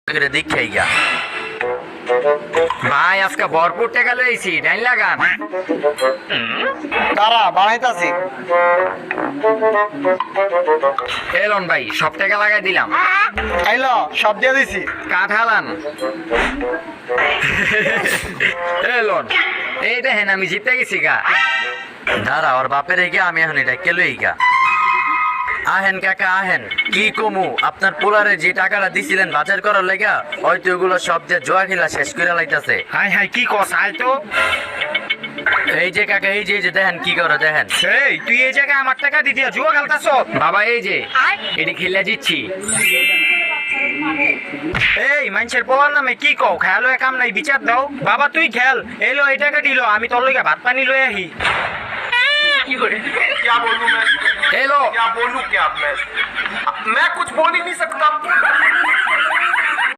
করে দেখাই গা ভাই আজকে ভরপুর টাকা লইছি ডাইন লাগান দাঁড়া বানাইতাছি। এলন ভাই সব টাকা লাগাই দিলাম আইলো সব দিয়ে দিছি। কাঠ হালান এলন এই দেখেন আমি জিতে গেছি গা দাঁড়া ওর বাপের গিয়ে আমি এখন এটা কেলই গা আহেন কাকা আহেন কি কমু আপনার পোলারে যে টাকাটা দিছিলেন বাজার করার লেগা হয়তো ওগুলো সব যে জোয়া খেলা শেষ করে লাইতাছে হাই হাই কি কস আই তো। এই যে কাকা এই যে দেখেন কি করে দেখেন এই তুই এই জায়গায় আমার টাকা দিতে জুয়া খেলতাছ? বাবা এই যে এটি খেলে দিচ্ছি এই মানুষের পোলার নামে কি কও? খেয়ালো কাম নাই বিচার দাও। বাবা তুই খেল এলো এই টাকা দিল আমি তোর লইগা ভাত পানি লই আহি। क्या बोलूं मैं हेलो क्या बोलूं क्या मैं कुछ बोल ही नहीं सकता